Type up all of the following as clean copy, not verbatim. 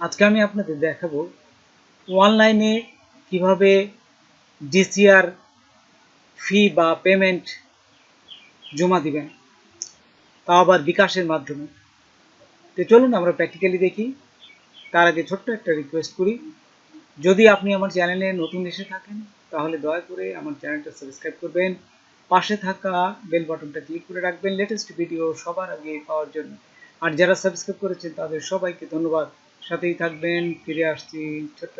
আজকে আমি আপনাদের দেখাবো অনলাইনে কিভাবে ডিসিআর ফি বা পেমেন্ট জমা দিবেন, তাও আবার বিকাশের মাধ্যমে। তো চলুন আমরা প্র্যাকটিক্যালি দেখি। তার আগে ছোট্ট একটা রিকোয়েস্ট করি, যদি আপনি আমার চ্যানেলে নতুন এসে থাকেন তাহলে দয়া করে আমার চ্যানেলটা সাবস্ক্রাইব করবেন, পাশে থাকা বেল বাটনটা ক্লিক করে রাখবেন লেটেস্ট ভিডিও সবার আগে পাওয়ার জন্য। আর যারা সাবস্ক্রাইব করেছেন তাদের সবাইকে ধন্যবাদ। সাথেই থাকবেন, ফিরে আসছি ছোট্ট।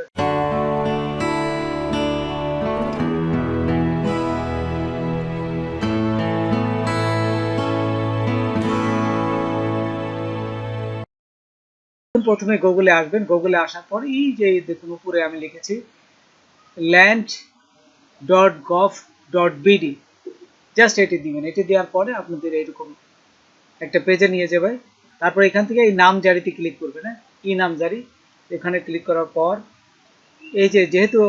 প্রথমে গুগলে আসবেন, গুগলে আসার পর এই যে দেখুন উপরে আমি লিখেছি land.gov.bd, জাস্ট এটি দিবেন। এটি দেওয়ার পরে আপনাদের এরকম একটা পেজে নিয়ে যাবে। তারপর এখান থেকে এই নাম জারিতে ক্লিক করবেন, হ্যাঁ, ই নাম জারি, এখানে ক্লিক করার পর এই যে যেহেতু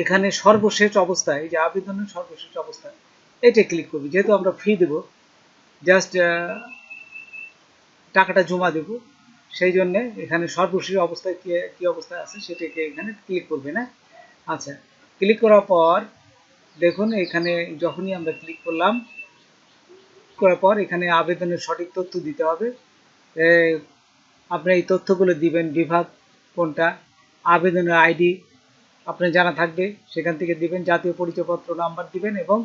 এখানে সর্বশেষ অবস্থায়, এই যে আবেদনের সর্বশেষ অবস্থায় এটা ক্লিক করবে। যেহেতু আমরা ফি দেব, জাস্ট টাকাটা জমা দেব, সেই জন্য এখানে সর্বশেষ অবস্থায় কি অবস্থায় আছে সেটাকে এখানে ক্লিক করবে না। আচ্ছা, ক্লিক করার পর দেখুন এখানে যখনই আমরা ক্লিক করলাম, করার পর এখানে আবেদনের সঠিক তথ্য দিতে হবে। আপনি এই তথ্যগুলো দিবেন, বিভাগ কোনটা, আবেদনের আইডি আপনার জানা থাকবে সেখান থেকে দিবেন, জাতীয় পরিচয়পত্র নাম্বার দিবেন এবং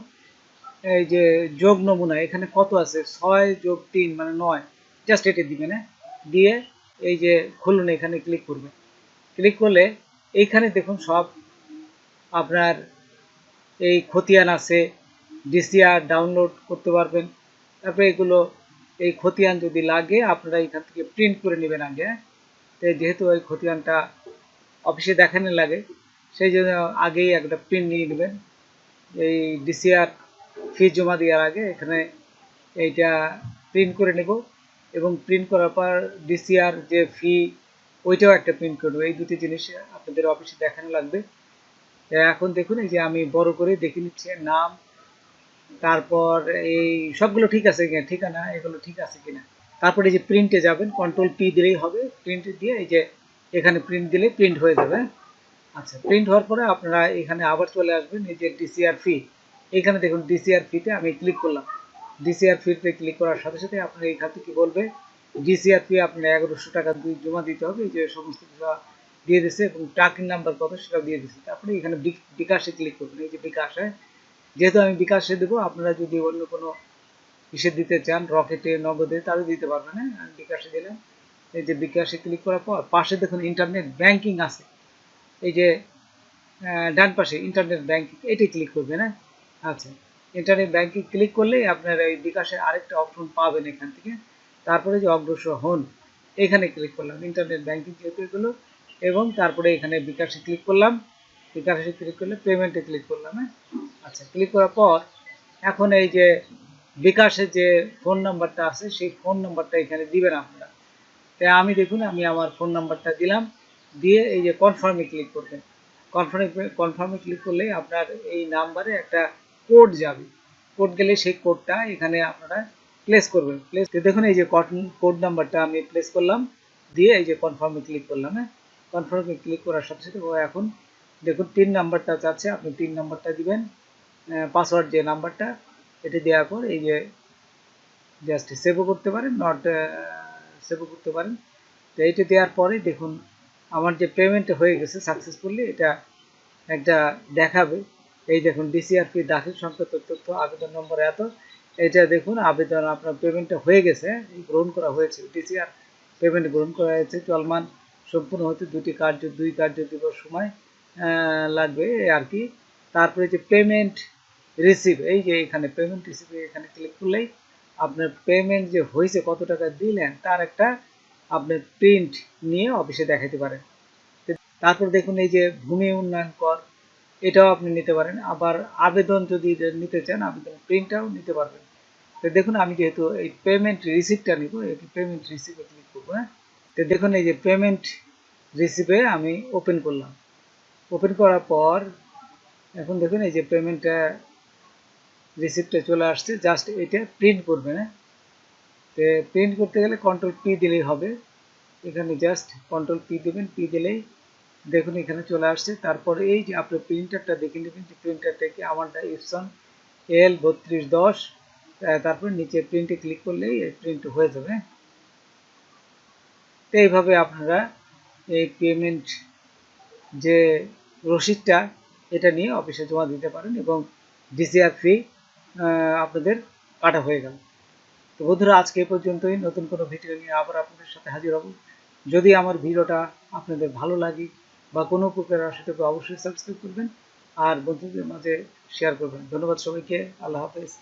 এই যে যোগ নমুনা এখানে কত আছে 6+3 মানে 9, জাস্ট এটা দিবেন। হ্যাঁ, দিয়ে এই যে খুলুন এখানে ক্লিক করবেন। ক্লিক করলে এইখানে দেখুন সব আপনার এই খতিয়ান আছে, ডিসিআর ডাউনলোড করতে পারবেন। তারপরে এগুলো এই খতিয়ান যদি লাগে আপনারা এখান থেকে প্রিন্ট করে নেবেন আগে। তো যেহেতু ওই খতিয়ানটা অফিসে দেখানো লাগে সেই জন্য আগেই একটা প্রিন্ট নিয়ে নেবেন। এই ডিসিআর ফি জমা দেওয়ার আগে এখানে এইটা প্রিন্ট করে নেব এবং প্রিন্ট করার পর ডিসিআর যে ফি ওইটাও একটা প্রিন্ট করবো। এই দুটি জিনিস আপনাদের অফিসে দেখানো লাগবে। এখন দেখুন এই যে আমি বড় করে দেখে নিচ্ছি নাম, তারপর এই সবগুলো ঠিক আছে কিনা, ঠিকানা এগুলো ঠিক আছে কিনা। তারপরে এই যে প্রিন্টে যাবেন, কন্ট্রোল পি দিলেই হবে, প্রিন্ট দিয়ে এই যে এখানে প্রিন্ট দিলে প্রিন্ট হয়ে যাবে। আচ্ছা, প্রিন্ট হওয়ার পরে আপনারা এখানে আবার চলে আসবেন, এই যে ডিসিআর ফি, এখানে দেখুন ডিসিআর ফিতে আমি ক্লিক করলাম। ডিসিআর ফিতে ক্লিক করার সাথে সাথে আপনার এখান থেকে বলবে ডিসিআর ফি আপনার 1100 টাকা জমা দিতে হবে। এই যে সমস্ত কিছু দিয়ে দিচ্ছে এবং ট্র্যাকিং নাম্বার কত সেটাও দিয়ে দিচ্ছে। তারপরে এখানে বিকাশে ক্লিক করবেন, এই যে বিকাশে, যেহেতু আমি বিকাশে দেবো, আপনারা যদি অন্য কোনো কিসে দিতে চান, রকেটে, নগদে, তাহলে দিতে পারবেন। হ্যাঁ, আমি বিকাশে দিলাম। এই যে বিকাশে ক্লিক করার পর পাশে দেখুন ইন্টারনেট ব্যাংকিং আছে, এই যে ডান পাশে ইন্টারনেট ব্যাংকিং, এটি ক্লিক করবেন। হ্যাঁ, আচ্ছা, ইন্টারনেট ব্যাংকিং ক্লিক করলেই আপনারা এই বিকাশে আরেকটা অপশন পাবেন এখান থেকে। তারপরে যে অগ্রসর হন এখানে ক্লিক করলাম, ইন্টারনেট ব্যাংকিং যেহেতু এগুলো, এবং তারপরে এখানে বিকাশে ক্লিক করলাম। বিকাশে ক্লিক করলে পেমেন্টে ক্লিক করলাম। হ্যাঁ, আচ্ছা, ক্লিক করার পর এখন এই যে বিকাশের যে ফোন নাম্বারটা আছে সেই ফোন নাম্বারটা এখানে দিবেন আপনারা। তাই আমি দেখুন আমি আমার ফোন নাম্বারটা দিলাম, দিয়ে এই যে কনফার্মে ক্লিক করবেন। কনফার্মে ক্লিক করলেই আপনার এই নাম্বারে একটা কোড যাবে। কোড গেলে সেই কোডটা এখানে আপনারা প্লেস করবেন। প্লেস দেখুন এই যে কোড নাম্বারটা আমি প্লেস করলাম, দিয়ে এই যে কনফার্মে ক্লিক করলাম। হ্যাঁ, কনফার্মে ক্লিক করার সাথে সাথে ও এখন দেখুন 3 নাম্বারটা চাচ্ছে, আপনি 3 নাম্বারটা দিবেন, পাসওয়ার্ড যে নাম্বারটা এটা দেওয়ার পর এই যে জাস্ট সেভও করতে পারেন, নট সেভও করতে পারেন। তো এইটা দেওয়ার পরে দেখুন আমার যে পেমেন্ট হয়ে গেছে সাকসেসফুলি, এটা একটা দেখাবে। এই দেখুন ডিসিআর ফি দাখিল সংক্রান্ত তথ্য, আবেদন নম্বর এত, এটা দেখুন আবেদন আপনার পেমেন্টটা হয়ে গেছে, গ্রহণ করা হয়েছে, ডিসিআর পেমেন্ট গ্রহণ করা হয়েছে, চলমান সম্পূর্ণ হতে 2 কার্য দিবস সময় লাগবে আর কি। তারপরে যে পেমেন্ট রিসিভ, এই যে এখানে পেমেন্ট রিসিভ এখানে ক্লিক করলেই আপনার পেমেন্ট যে হয়েছে, কত টাকা দিলেন তার একটা আপনি প্রিন্ট নিয়ে অফিসে দেখাতে পারেন। তারপর দেখুন এই যে ভূমি উন্নয়ন কর, এটাও আপনি নিতে পারেন। আবার আবেদন যদি নিতে চান, আবেদন প্রিন্টটাও নিতে পারবেন। তো দেখুন আমি যেহেতু এই পেমেন্ট রিসিপ্টটা নিব, এই পেমেন্ট রিসিপ্টে ক্লিক করবো। হ্যাঁ, তো দেখুন এই যে পেমেন্ট রিসিপ্টে আমি ওপেন করলাম। ওপেন করার পর এখন দেখুন এই যে পেমেন্টটা রিসিপ্টে চলে আসছে, জাস্ট এটা প্রিন্ট করবেন। হ্যাঁ, তো প্রিন্ট করতে গেলে কন্ট্রোল পি দিলেই হবে। এখানে জাস্ট কন্ট্রোল পি দেবেন, পি দিলেই দেখুন এখানে চলে আসছে। তারপরে এই যে আপনার প্রিন্টারটা দেখে নেবেন যে প্রিন্টারটা কি আমারটা ইপসন L3210, তারপর নিচে প্রিন্টে ক্লিক করলেই প্রিন্ট হয়ে যাবে। তো এইভাবে আপনারা এই পেমেন্ট যে রসিদটা এটা নিয়ে অফিসে জমা দিতে পারেন এবং ডিসিআর ফি আপনাদের কাটা হয়ে গেল। তো বন্ধুরা, আজকে এই পর্যন্তই। নতুন কোনো ভিডিও নিয়ে আবার আপনাদের সাথে হাজির হব। যদি আমার ভিডিওটা আপনাদের ভালো লাগে বা কোনো উপকার আসে তবে অবশ্যই সাবস্ক্রাইব করবেন আর বন্ধুদের মাঝে শেয়ার করবেন। ধন্যবাদ সবাইকে। আল্লাহ হাফেজ।